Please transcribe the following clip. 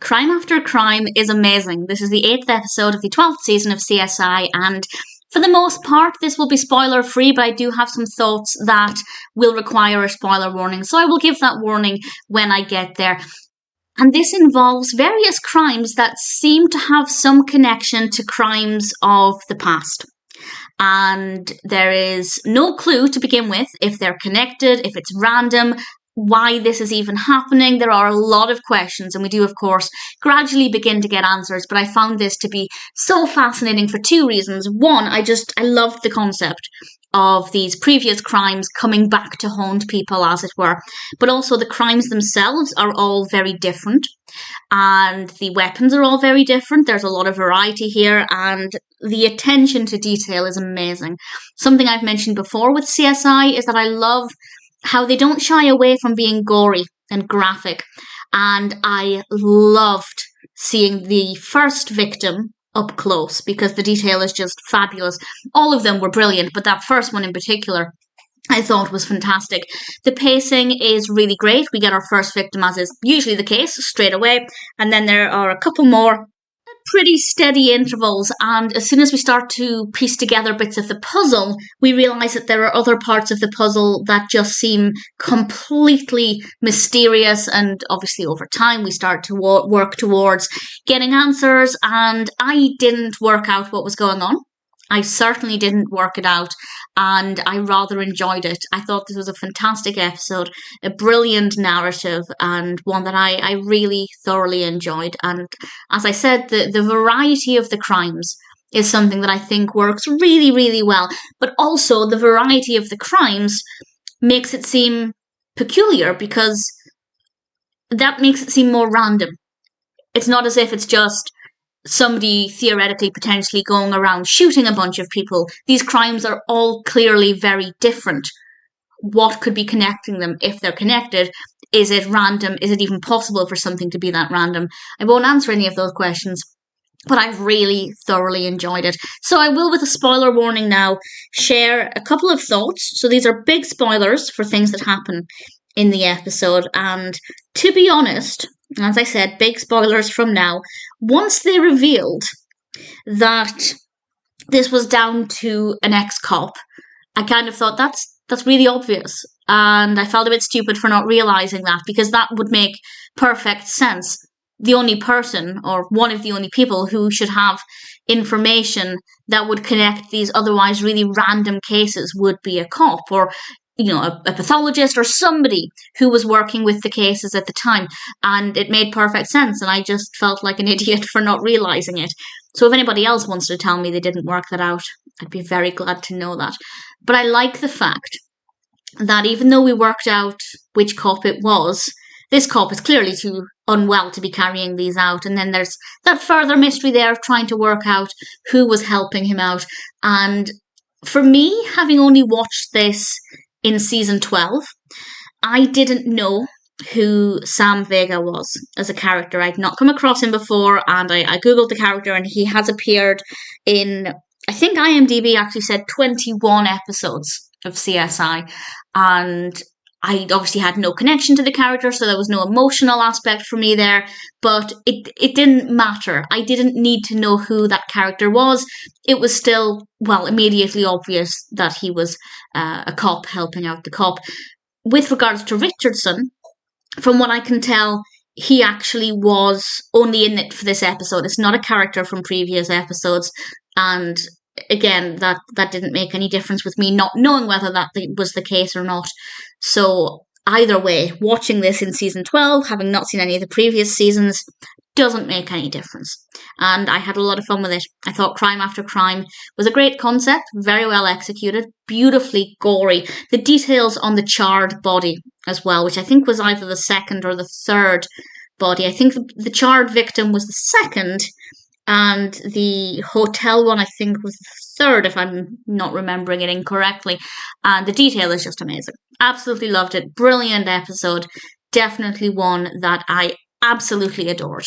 Crime After Crime is amazing. This is the 8th episode of the 12th season of CSI, and for the most part, this will be spoiler free, but I do have some thoughts that will require a spoiler warning, so I will give that warning when I get there. And this involves various crimes that seem to have some connection to crimes of the past. And there is no clue to begin with if they're connected, if it's random, why this is even happening. There are a lot of questions, and we do, of course, gradually begin to get answers. But I found this to be so fascinating for two reasons. One, I loved the concept of these previous crimes coming back to haunt people, as it were. But also the crimes themselves are all very different, and the weapons are all very different. There's a lot of variety here, and the attention to detail is amazing. Something I've mentioned before with CSI is that I love how they don't shy away from being gory and graphic. And I loved seeing the first victim up close because the detail is just fabulous. All of them were brilliant, but that first one in particular I thought was fantastic. The pacing is really great. We get our first victim, as is usually the case, straight away. And then there are a couple more pretty steady intervals, and as soon as we start to piece together bits of the puzzle, we realise that there are other parts of the puzzle that just seem completely mysterious, and obviously over time we start to work towards getting answers, and I didn't work out what was going on. I certainly didn't work it out, and I rather enjoyed it. I thought this was a fantastic episode, a brilliant narrative, and one that I really thoroughly enjoyed. And as I said, the variety of the crimes is something that I think works really, really well. But also the variety of the crimes makes it seem peculiar, because that makes it seem more random. It's not as if it's just somebody theoretically potentially going around shooting a bunch of people. These crimes are all clearly very different. What could be connecting them if they're connected? Is it random? Is it even possible for something to be that random? I won't answer any of those questions, but I've really thoroughly enjoyed it. So I will, with a spoiler warning now, share a couple of thoughts. So these are big spoilers for things that happen in the episode, and to be honest, as I said, big spoilers from now. Once they revealed that this was down to an ex-cop, I kind of thought that's really obvious, and I felt a bit stupid for not realising that, because that would make perfect sense. The only person, or one of the only people who should have information that would connect these otherwise really random cases would be a cop, or a pathologist, or somebody who was working with the cases at the time. And it made perfect sense, and I just felt like an idiot for not realising it. So if anybody else wants to tell me they didn't work that out, I'd be very glad to know that. But I like the fact that even though we worked out which cop it was, this cop is clearly too unwell to be carrying these out. And then there's that further mystery there of trying to work out who was helping him out. And for me, having only watched this in season 12, I didn't know who Sam Vega was as a character. I'd not come across him before, and I googled the character, and he has appeared in, I think IMDb actually said 21 episodes of CSI, and I obviously had no connection to the character, so there was no emotional aspect for me there, but it didn't matter. I didn't need to know who that character was. It was still, immediately obvious that he was a cop helping out the cop. With regards to Richardson, from what I can tell, he actually was only in it for this episode. It's not a character from previous episodes, and again, that didn't make any difference with me not knowing whether that was the case or not. So either way, watching this in season 12, having not seen any of the previous seasons, doesn't make any difference. And I had a lot of fun with it. I thought Crime After Crime was a great concept, very well executed, beautifully gory. The details on the charred body as well, which I think was either the second or the third body. I think the charred victim was the second, and the hotel one, I think, was the third, if I'm not remembering it incorrectly. And the detail is just amazing. Absolutely loved it. Brilliant episode. Definitely one that I absolutely adored.